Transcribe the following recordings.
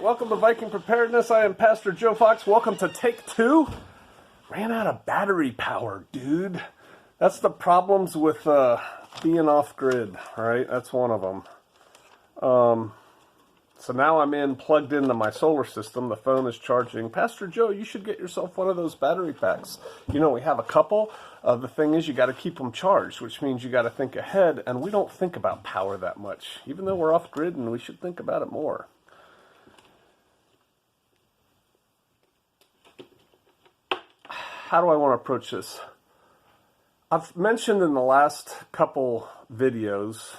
welcome to Viking Preparedness. I am Pastor Joe Fox. Welcome to take 2. Ran out of battery power, dude. That's the problems with being off-grid, all right? That's one of them. So now I'm plugged into my solar system. The phone is charging. Pastor Joe, you should get yourself one of those battery packs. You know, we have a couple. The thing is, you got to keep them charged, which means you got to think ahead, and we don't think about power that much, even though we're off-grid, and we should think about it more. How do I want to approach this? I've mentioned in the last couple videos,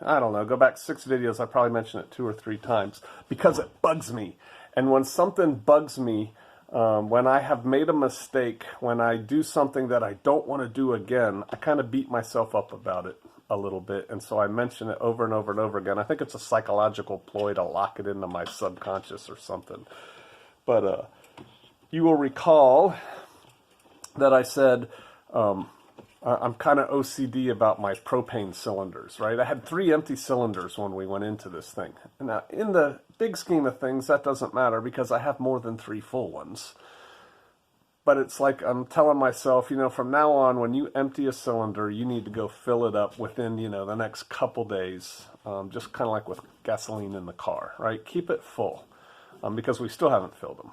I don't know, go back 6 videos, I probably mentioned it 2 or 3 times, because it bugs me. And when something bugs me, when I have made a mistake, when I do something that I don't want to do again, I kind of beat myself up about it a little bit. And so I mention it over and over and over again. I think it's a psychological ploy to lock it into my subconscious or something. But you will recall that I said I'm kind of OCD about my propane cylinders, right? I had 3 empty cylinders when we went into this thing. Now, in the big scheme of things, that doesn't matter because I have more than 3 full ones. But it's like I'm telling myself, you know, from now on, when you empty a cylinder, you need to go fill it up within, you know, the next couple days, just kind of like with gasoline in the car, right? Keep it full because we still haven't filled them.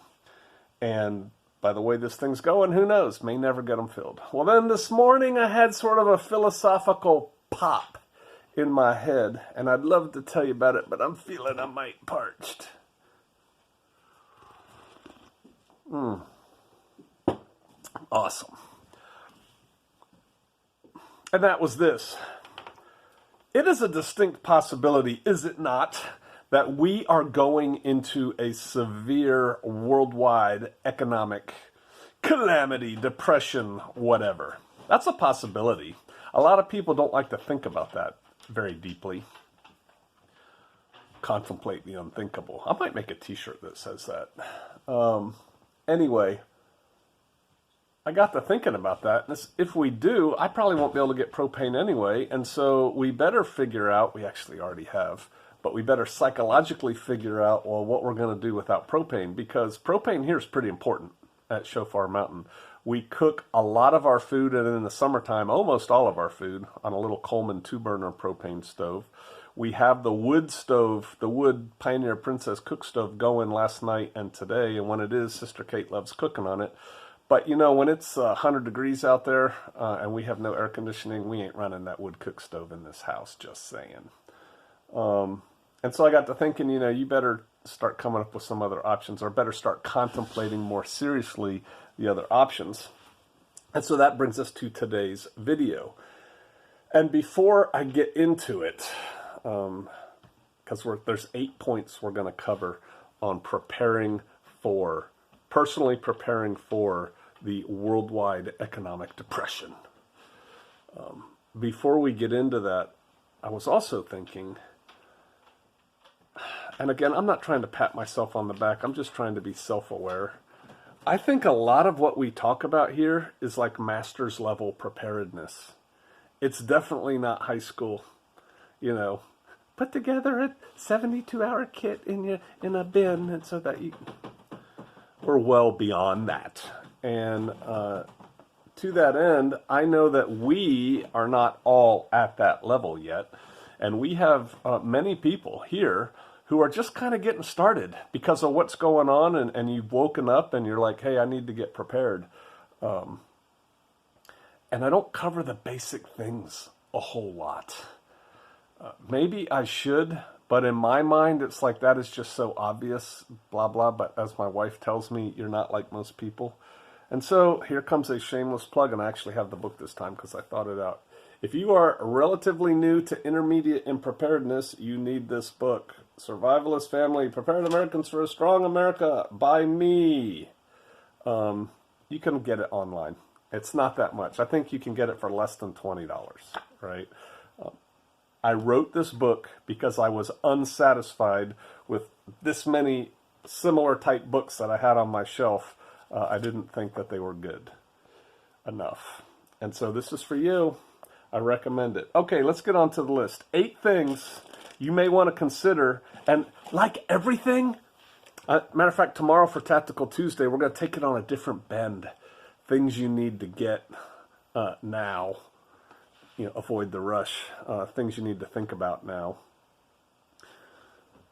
And by the way this thing's going, who knows? May never get them filled. Well, then this morning I had sort of a philosophical pop in my head, and I'd love to tell you about it, but I'm feeling a mite parched. Awesome. And that was this. It is a distinct possibility, is it not, that we are going into a severe worldwide economic calamity, depression, whatever. That's a possibility. A lot of people don't like to think about that very deeply. Contemplate the unthinkable. I might make a t-shirt that says that. Anyway, I got to thinking about that. If we do, I probably won't be able to get propane anyway, and so we better figure out, we actually already have, but we better psychologically figure out, well, what we're going to do without propane, because propane here is pretty important at Shofar Mountain. We cook a lot of our food, and in the summertime, almost all of our food, on a little Coleman 2-burner propane stove. We have the wood stove, the wood Pioneer Princess cook stove going last night and today, and when it is, Sister Kate loves cooking on it. But, you know, when it's 100 degrees out there and we have no air conditioning, we ain't running that wood cook stove in this house, just saying. And so I got to thinking, you know, you better start coming up with some other options, or better start contemplating more seriously the other options. And so that brings us to today's video. And before I get into it, because there's 8 points we're going to cover on personally preparing for the worldwide economic depression. Before we get into that, I was also thinking, and again, I'm not trying to pat myself on the back, I'm just trying to be self-aware. I think a lot of what we talk about here is like master's level preparedness. It's definitely not high school, you know. Put together a 72-hour kit in a bin, and so that you... We're well beyond that. And to that end, I know that we are not all at that level yet. And we have many people here who are just kind of getting started because of what's going on. And you've woken up and you're like, hey, I need to get prepared. And I don't cover the basic things a whole lot. Maybe I should. But in my mind, it's like that is just so obvious, blah, blah. But as my wife tells me, you're not like most people. And so here comes a shameless plug, and I actually have the book this time because I thought it out. If you are relatively new to intermediate in preparedness, you need this book. Survivalist Family, Prepared Americans for a Strong America by me. You can get it online. It's not that much. I think you can get it for less than $20, right? I wrote this book because I was unsatisfied with this many similar type books that I had on my shelf. I didn't think that they were good enough. And so this is for you. I recommend it. Okay, let's get on to the list. 8 things you may want to consider. And like everything, Matter of fact, tomorrow for Tactical Tuesday, we're going to take it on a different bend. Things you need to get now. Avoid the rush. Things you need to think about now.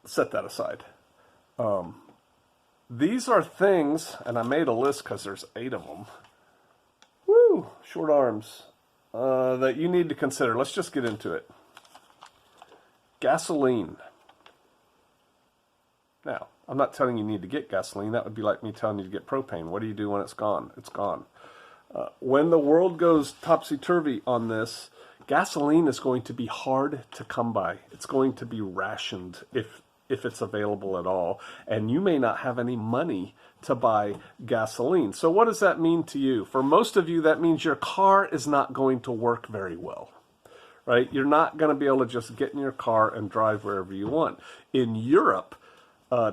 Set that aside. These are things, and I made a list because there's 8 of them. Woo! Short arms. That you need to consider. Let's just get into it. Gasoline. Now, I'm not telling you need to get gasoline. That would be like me telling you to get propane. What do you do when it's gone? It's gone. When the world goes topsy-turvy on this, gasoline is going to be hard to come by. It's going to be rationed if it's available at all. And you may not have any money to buy gasoline. So what does that mean to you? For most of you, that means your car is not going to work very well. Right? You're not going to be able to just get in your car and drive wherever you want. In Europe,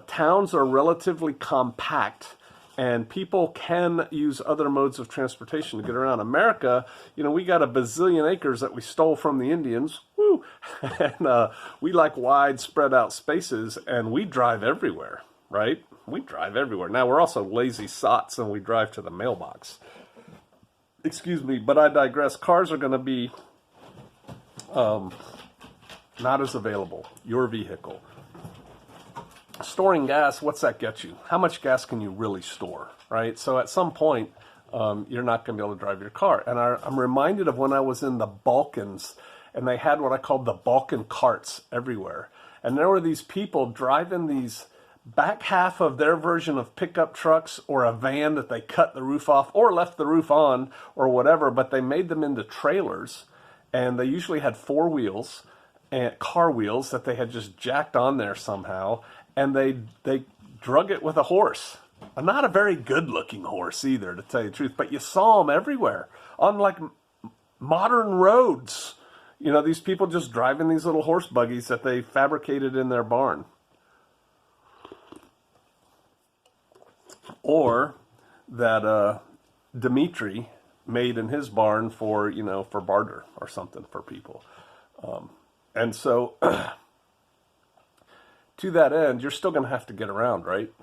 towns are relatively compact, and people can use other modes of transportation to get around. America, we got a bazillion acres that we stole from the Indians. Woo! And we like wide, spread out spaces, and we drive everywhere, right? We drive everywhere. Now, we're also lazy sots, and we drive to the mailbox. Excuse me, but I digress. Cars are going to be not as available. Your vehicle. Storing gas, what's that get you? How much gas can you really store, right? So at some point, you're not going to be able to drive your car. And I'm reminded of when I was in the Balkans, and they had what I called the Balkan carts everywhere. And there were these people driving these back half of their version of pickup trucks or a van that they cut the roof off or left the roof on or whatever, but they made them into trailers, and they usually had 4 wheels and car wheels that they had just jacked on there somehow. And they drug it with a horse. Not a very good-looking horse either, to tell you the truth. But you saw them everywhere on like modern roads. These people just driving these little horse buggies that they fabricated in their barn. Or that Dimitri made in his barn for barter or something for people. And so... to that end, you're still going to have to get around, right?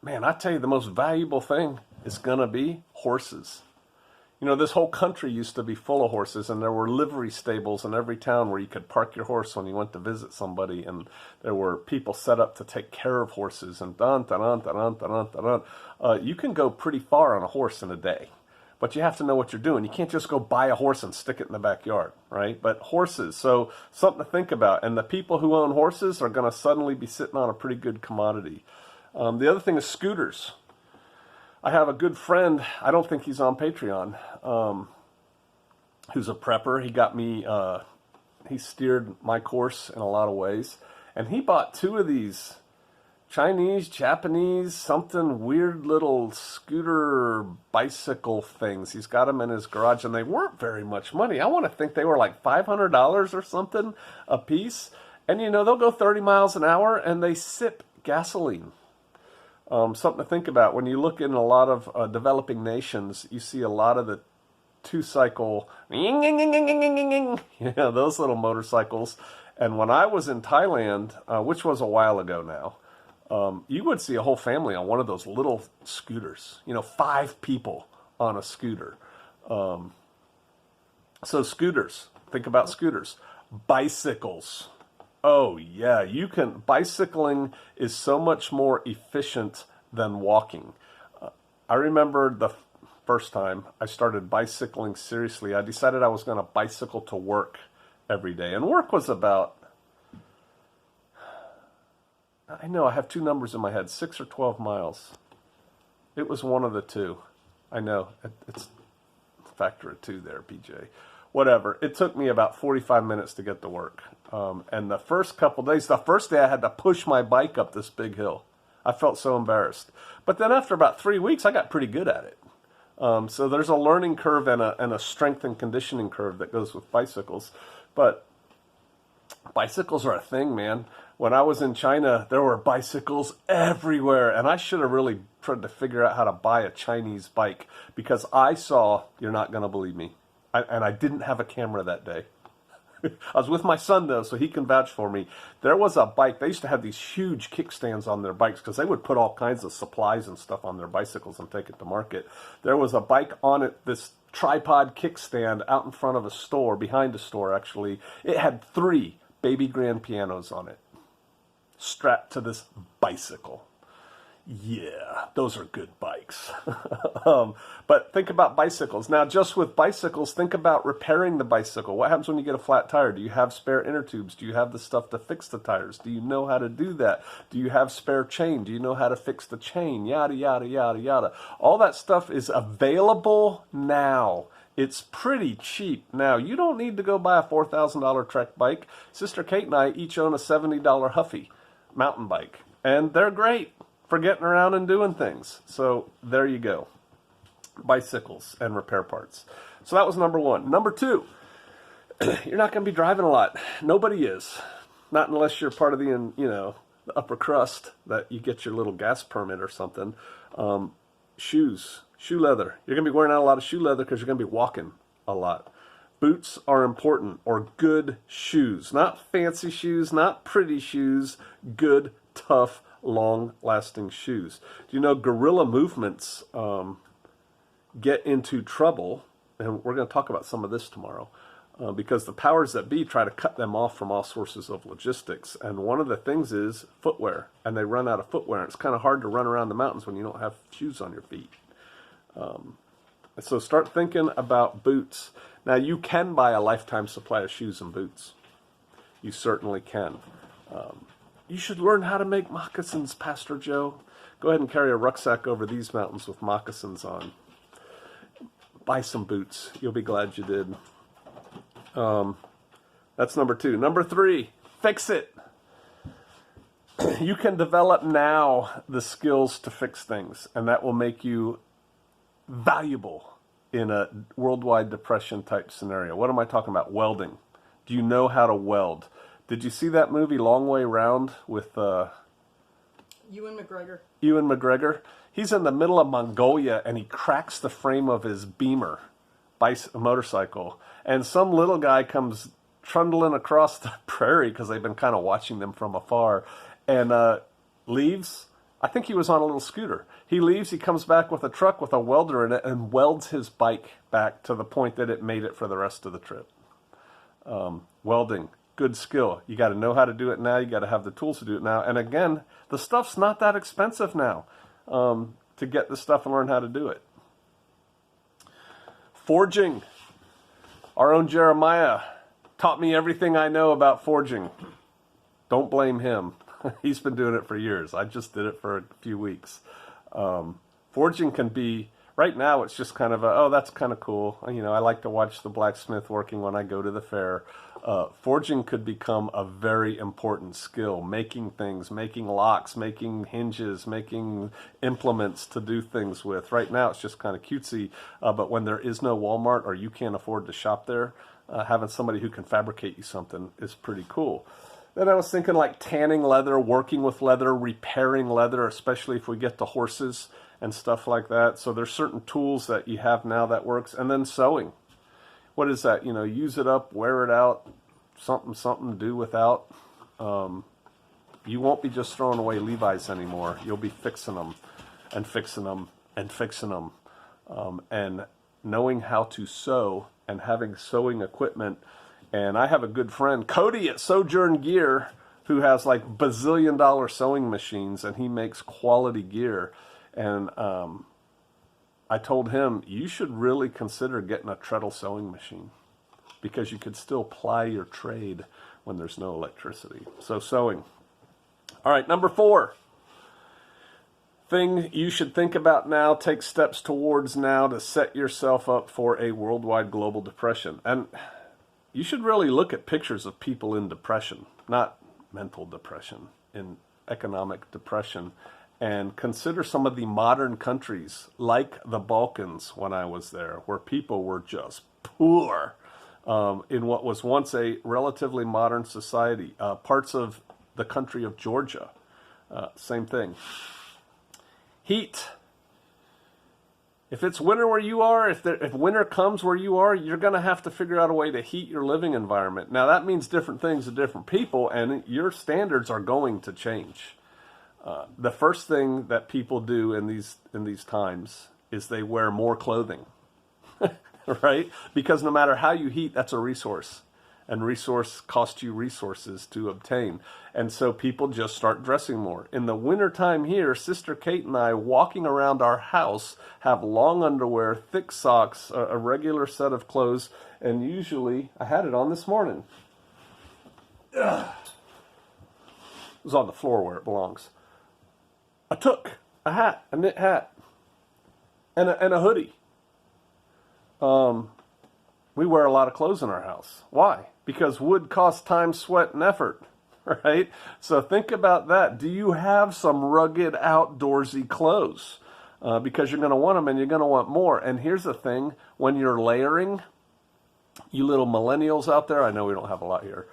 Man, I tell you, the most valuable thing is going to be horses. This whole country used to be full of horses, and there were livery stables in every town where you could park your horse when you went to visit somebody, and there were people set up to take care of horses, and you can go pretty far on a horse in a day. But you have to know what you're doing. You can't just go buy a horse and stick it in the backyard, right? But horses, so something to think about. And the people who own horses are going to suddenly be sitting on a pretty good commodity. The other thing is scooters. I have a good friend, I don't think he's on Patreon, who's a prepper. He got me, he steered my course in a lot of ways. And he bought 2 of these Chinese, Japanese, something weird little scooter bicycle things. He's got them in his garage, and they weren't very much money. I want to think they were like $500 or something a piece. And they'll go 30 miles an hour, and they sip gasoline. Something to think about. When you look in a lot of developing nations, you see a lot of the 2-cycle, those little motorcycles. And when I was in Thailand, which was a while ago now, you would see a whole family on one of those little scooters, 5 people on a scooter. So scooters, think about scooters. Bicycles. Oh yeah, bicycling is so much more efficient than walking. I remember the first time I started bicycling seriously, I decided I was going to bicycle to work every day. And work was about, I know I have 2 numbers in my head, 6 or 12 miles. It was one of the 2. I know, it's factor of 2 there, PJ. Whatever, it took me about 45 minutes to get to work. And the first couple days, the first day I had to push my bike up this big hill. I felt so embarrassed. But then after about 3 weeks, I got pretty good at it. So there's a learning curve and a strength and conditioning curve that goes with bicycles. But bicycles are a thing, man. When I was in China, there were bicycles everywhere, and I should have really tried to figure out how to buy a Chinese bike, because I saw, you're not going to believe me, and I didn't have a camera that day. I was with my son, though, so he can vouch for me. There was a bike. They used to have these huge kickstands on their bikes because they would put all kinds of supplies and stuff on their bicycles and take it to market. There was a bike on it, this tripod kickstand out in front of a store, behind a store, actually. It had 3 baby grand pianos on it, strapped to this bicycle. Yeah, those are good bikes. But think about bicycles. Now, just with bicycles, think about repairing the bicycle. What happens when you get a flat tire? Do you have spare inner tubes? Do you have the stuff to fix the tires? Do you know how to do that? Do you have spare chain? Do you know how to fix the chain? Yada, yada, yada, yada. All that stuff is available now. It's pretty cheap now. You don't need to go buy a $4,000 Trek bike. Sister Kate and I each own a $70 Huffy mountain bike, and they're great for getting around and doing things. So there you go. Bicycles and repair parts. So that was number 1. Number 2, you're not going to be driving a lot. Nobody is. Not unless you're part of the, the upper crust that you get your little gas permit or something. Shoes, shoe leather. You're going to be wearing out a lot of shoe leather because you're going to be walking a lot. Boots are important, or good shoes. Not fancy shoes, not pretty shoes. Good, tough, long-lasting shoes. Do you know guerrilla movements get into trouble, and we're going to talk about some of this tomorrow, because the powers that be try to cut them off from all sources of logistics. And one of the things is footwear, and they run out of footwear. It's kind of hard to run around the mountains when you don't have shoes on your feet. So start thinking about boots. Now, you can buy a lifetime supply of shoes and boots. You certainly can. You should learn how to make moccasins, Pastor Joe. Go ahead and carry a rucksack over these mountains with moccasins on. Buy some boots. You'll be glad you did. That's number 2. Number 3, fix it. You can develop now the skills to fix things, and that will make you valuable in a worldwide depression type scenario. What am I talking about? Welding. Do you know how to weld? Did you see that movie Long Way Round with Ewan McGregor? Ewan McGregor. He's in the middle of Mongolia and he cracks the frame of his Beamer motorcycle, and some little guy comes trundling across the prairie because they've been kind of watching them from afar, and leaves. I think he was on a little scooter. He leaves, he comes back with a truck with a welder in it and welds his bike back to the point that it made it for the rest of the trip. Welding, good skill. You got to know how to do it now. You got to have the tools to do it now. And again, the stuff's not that expensive now to get the stuff and learn how to do it. Forging. Our own Jeremiah taught me everything I know about forging. Don't blame him. He's been doing it for years. I just did it for a few weeks. Forging can be, right now it's just kind of oh, that's kind of cool. I like to watch the blacksmith working when I go to the fair. Forging could become a very important skill. Making things, making locks, making hinges, making implements to do things with. Right now it's just kind of cutesy, but when there is no Walmart or you can't afford to shop there, having somebody who can fabricate you something is pretty cool. Then I was thinking like tanning leather, working with leather, repairing leather, especially if we get to horses and stuff like that. So there's certain tools that you have now that works. And then sewing. What is that? Use it up, wear it out, something to do without. You won't be just throwing away Levi's anymore. You'll be fixing them and fixing them and fixing them. And knowing how to sew and having sewing equipment. And I have a good friend, Cody at Sojourn Gear, who has like bazillion-dollar sewing machines, and he makes quality gear. And I told him, you should really consider getting a treadle sewing machine because you could still ply your trade when there's no electricity. So sewing. All right, number 4. Thing you should think about now, take steps towards now to set yourself up for a worldwide global depression. And you should really look at pictures of people in depression, not mental depression, in economic depression, and consider some of the modern countries like the Balkans when I was there, where people were just poor in what was once a relatively modern society. Parts of the country of Georgia, same thing. Heat. If it's winter where you are, if winter comes where you are, you're going to have to figure out a way to heat your living environment. Now that means different things to different people, and your standards are going to change. The first thing that people do in these times is they wear more clothing, right? Because no matter how you heat, that's a resource, and resource costs you resources to obtain. And so people just start dressing more. In the wintertime here, Sister Kate and I, walking around our house, have long underwear, thick socks, a regular set of clothes, and usually, I had it on this morning. Ugh. It was on the floor where it belongs. I took a hat, a knit hat, and a hoodie. We wear a lot of clothes in our house. Why? Because wood costs time, sweat, and effort, right? So think about that. Do you have some rugged, outdoorsy clothes? Because you're going to want them and you're going to want more. And here's the thing. When you're layering, you little millennials out there, I know we don't have a lot here,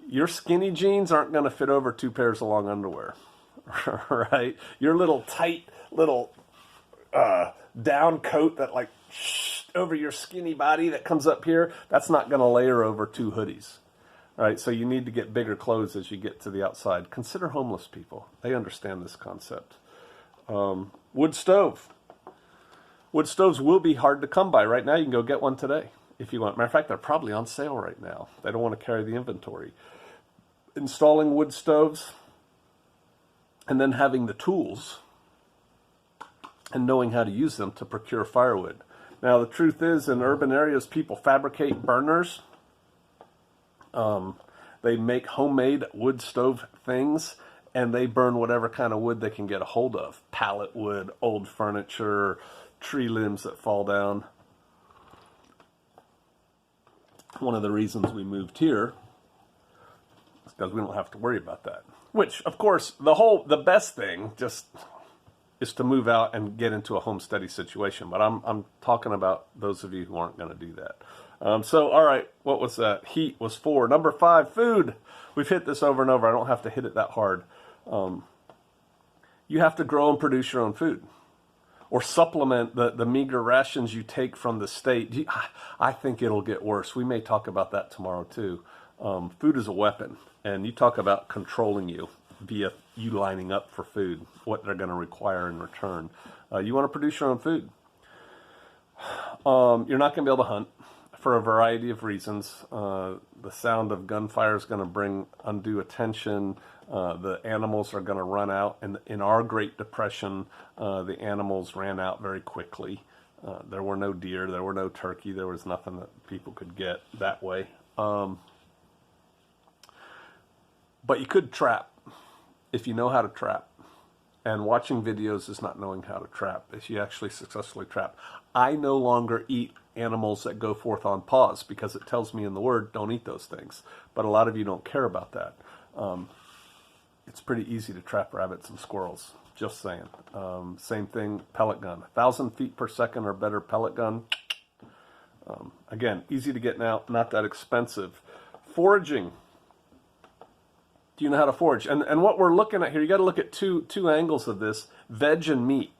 your skinny jeans aren't going to fit over 2 pairs of long underwear, right? Your little tight, little down coat that like over your skinny body that comes up here, that's not going to layer over 2 hoodies, right? So you need to get bigger clothes as you get to the outside. Consider homeless people. They understand this concept. Wood stove. Wood stoves will be hard to come by. Right now, you can go get one today if you want. Matter of fact, they're probably on sale right now. They don't want to carry the inventory. Installing wood stoves and then having the tools and knowing how to use them to procure firewood. Now, the truth is, in urban areas, people fabricate burners. They make homemade wood stove things, and they burn whatever kind of wood they can get a hold of. Pallet wood, old furniture, tree limbs that fall down. One of the reasons we moved here is because we don't have to worry about that. Which, of course, the best thing just is to move out and get into a homesteady situation. But I'm talking about those of you who aren't going to do that. So, all right, what was that? Heat was 4. Number 5, food. We've hit this over and over. I don't have to hit it that hard. You have to grow and produce your own food, or supplement the meager rations you take from the state. I think it'll get worse. We may talk about that tomorrow too. Food is a weapon, and you talk about controlling you via you lining up for food, what they're going to require in return. You want to produce your own food. You're not going to be able to hunt for a variety of reasons. The sound of gunfire is going to bring undue attention. The animals are going to run out. And in our Great Depression, the animals ran out very quickly. There were no deer. There were no turkey. There was nothing that people could get that way. But you could trap if you know how to trap. And watching videos is not knowing how to trap. If you actually successfully trap. I no longer eat animals that go forth on paws because it tells me in the Word, don't eat those things. But a lot of you don't care about that. It's pretty easy to trap rabbits and squirrels. Just saying. Same thing, pellet gun. 1,000 feet per second or better pellet gun. Again, easy to get now, not that expensive. Foraging. Do you know how to forage? And what we're looking at here, you got to look at two angles of this: veg and meat,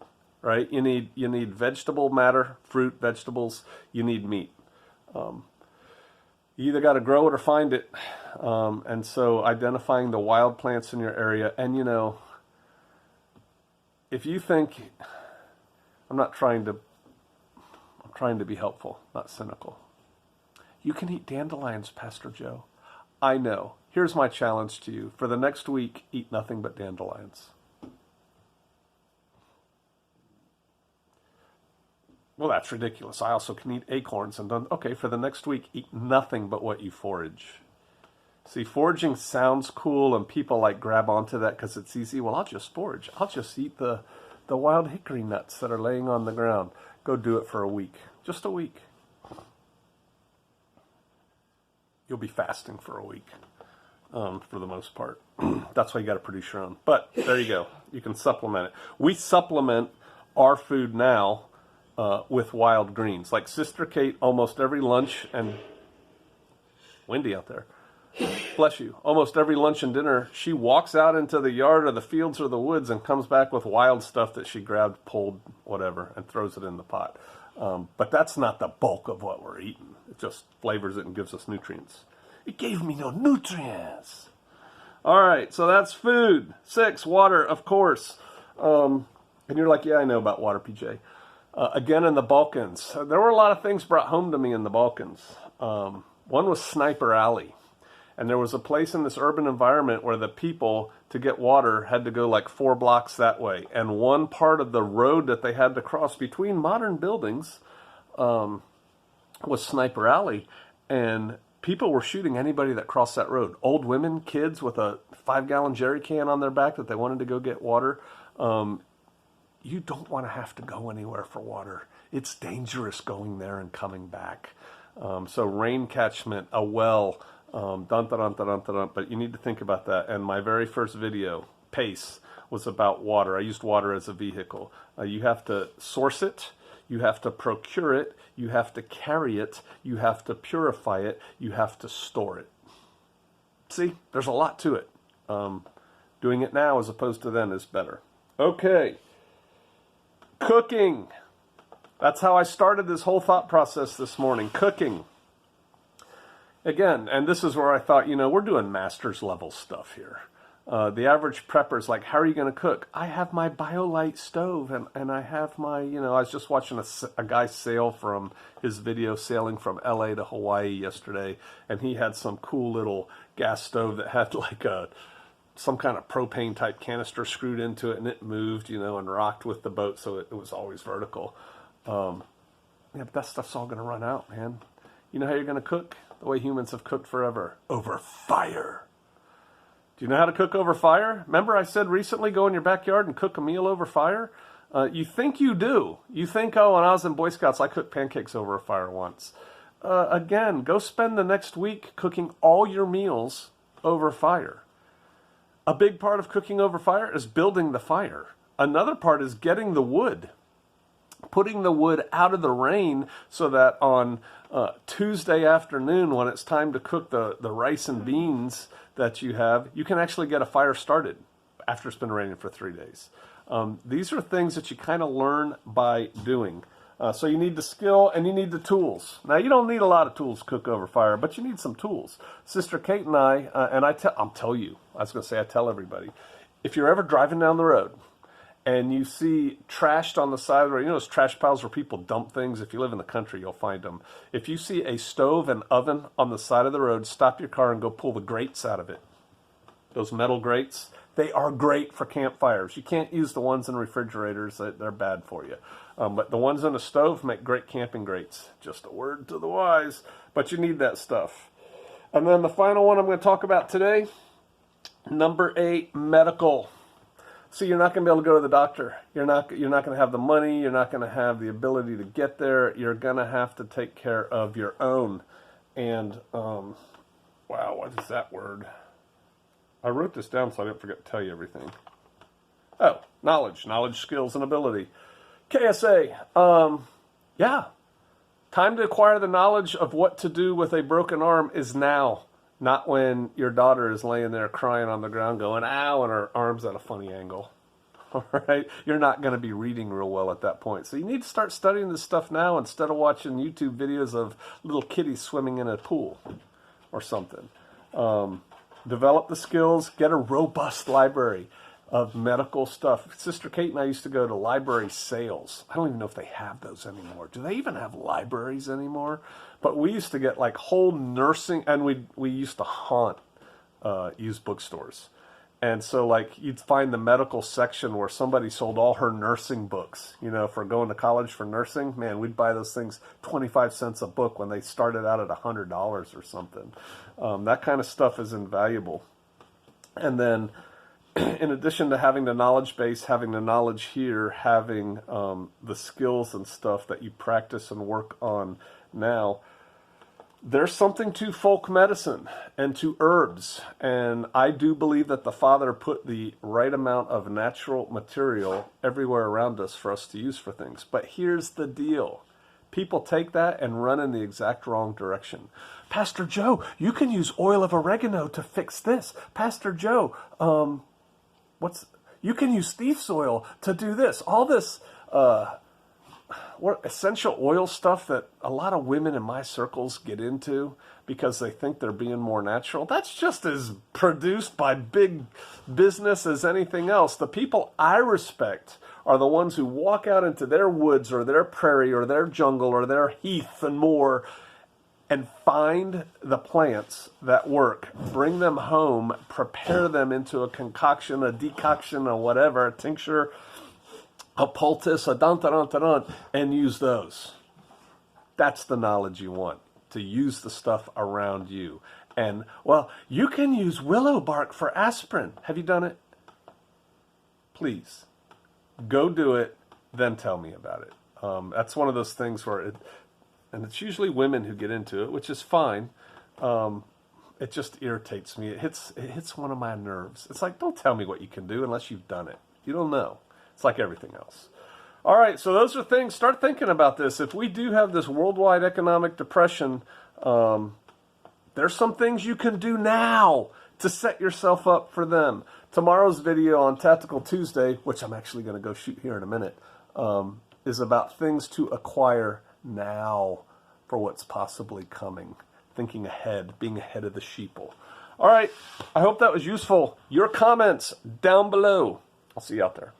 right? You need vegetable matter, fruit, vegetables. You need meat. You either got to grow it or find it. And so identifying the wild plants in your area, and if you think, I'm trying to be helpful, not cynical. You can eat dandelions, Pastor Joe. I know. Here's my challenge to you. For the next week, eat nothing but dandelions. Well, that's ridiculous. I also can eat acorns. Okay, for the next week, eat nothing but what you forage. See, foraging sounds cool, and people grab onto that because it's easy. Well, I'll just forage. I'll just eat the wild hickory nuts that are laying on the ground. Go do it for a week. Just a week. You'll be fasting for a week, for the most part. That's why you got to produce your own. But there you go. You can supplement it. We supplement our food now with wild greens. Like Sister Kate, almost every lunch, and windy out there. bless you, almost every lunch and dinner, she walks out into the yard or the fields or the woods and comes back with wild stuff that she grabbed, pulled, whatever, and throws it in the pot. But that's not the bulk of what we're eating. It just flavors it and gives us nutrients. It gave me no nutrients. All right, so that's food. 6, water, of course. And you're like, yeah, I know about water, PJ. Again, in the Balkans, there were a lot of things brought home to me in the Balkans. One was Sniper Alley. And there was a place in this urban environment where the people, to get water, had to go like 4 blocks that way. And one part of the road that they had to cross between modern buildings was Sniper Alley. And people were shooting anybody that crossed that road. Old women, kids with a 5-gallon jerry can on their back that they wanted to go get water. You don't want to have to go anywhere for water. It's dangerous going there and coming back. So rain catchment, a well, but you need to think about that. And my very first video, Pace, was about water. I used water as a vehicle. You have to source it, you have to procure it, you have to carry it, you have to purify it, you have to store it. See, there's a lot to it. Doing it now as opposed to then is better. Okay, cooking. That's how I started this whole thought process this morning, cooking. Again, and this is where I thought, we're doing master's level stuff here. The average prepper is like, how are you going to cook? I have my BioLite stove and I have my, I was just watching a guy sail from his video sailing from LA to Hawaii yesterday. And he had some cool little gas stove that had like some kind of propane type canister screwed into it, and it moved, and rocked with the boat. So it was always vertical. Yeah, but that stuff's all going to run out, man. You know how you're going to cook? The way humans have cooked forever. Over fire. Do you know how to cook over fire? Remember I said recently, go in your backyard and cook a meal over fire? You think you do. You think, oh, when I was in Boy Scouts, I cooked pancakes over a fire once. Again, go spend the next week cooking all your meals over fire. A big part of cooking over fire is building the fire. Another part is getting the wood. Putting the wood out of the rain so that on Tuesday afternoon, when it's time to cook the rice and beans that you have, you can actually get a fire started after it's been raining for 3 days. These are things that you kind of learn by doing. So you need the skill and you need the tools. Now, you don't need a lot of tools to cook over fire, but you need some tools. Sister Kate and I, I'll tell you, I was going to say I tell everybody, if you're ever driving down the road, and you see trashed on the side of the road, those trash piles where people dump things. If you live in the country, you'll find them. If you see a stove and oven on the side of the road, stop your car and go pull the grates out of it. Those metal grates, they are great for campfires. You can't use the ones in refrigerators. They're bad for you. But the ones in a stove make great camping grates. Just a word to the wise. But you need that stuff. And then the final one I'm going to talk about today, number 8, medical. So you're not going to be able to go to the doctor. You're not going to have the money. You're not going to have the ability to get there. You're going to have to take care of your own. And, wow, what is that word? I wrote this down so I didn't forget to tell you everything. Oh, knowledge, skills, and ability. KSA, yeah. Time to acquire the knowledge of what to do with a broken arm is now. Not when your daughter is laying there crying on the ground going, ow, and her arm's at a funny angle. All right? You're not going to be reading real well at that point. So you need to start studying this stuff now instead of watching YouTube videos of little kitties swimming in a pool or something. Develop the skills. Get a robust library of medical stuff. Sister Kate and I used to go to library sales. I don't even know if they have those anymore. Do they even have libraries anymore? But we used to get like whole nursing, and we used to haunt used bookstores. And so like you'd find the medical section where somebody sold all her nursing books, for going to college for nursing. Man, we'd buy those things 25 cents a book when they started out at $100 or something. That kind of stuff is invaluable. And then in addition to having the knowledge base, having the knowledge here, having the skills and stuff that you practice and work on now, there's something to folk medicine and to herbs. And I do believe that the Father put the right amount of natural material everywhere around us for us to use for things. But here's the deal. People take that and run in the exact wrong direction. Pastor Joe, you can use oil of oregano to fix this. Pastor Joe, you can use thief's oil to do this. All this what essential oil stuff that a lot of women in my circles get into because they think they're being more natural. That's just as produced by big business as anything else. The people I respect are the ones who walk out into their woods or their prairie or their jungle or their heath and moor and find the plants that work, bring them home, prepare them into a concoction, a decoction, or whatever, a tincture, a poultice, a dun, and use those. That's the knowledge you want, to use the stuff around you. And, well, you can use willow bark for aspirin. Have you done it? Please, go do it, then tell me about it. That's one of those things where and it's usually women who get into it, which is fine. It just irritates me. It hits one of my nerves. It's like, don't tell me what you can do unless you've done it. You don't know. It's like everything else. All right, so those are things. Start thinking about this. If we do have this worldwide economic depression, there's some things you can do now to set yourself up for them. Tomorrow's video on Tactical Tuesday, which I'm actually going to go shoot here in a minute, is about things to acquire now for what's possibly coming. Thinking ahead, being ahead of the sheeple. All right, I hope that was useful. Your comments down below. I'll see you out there.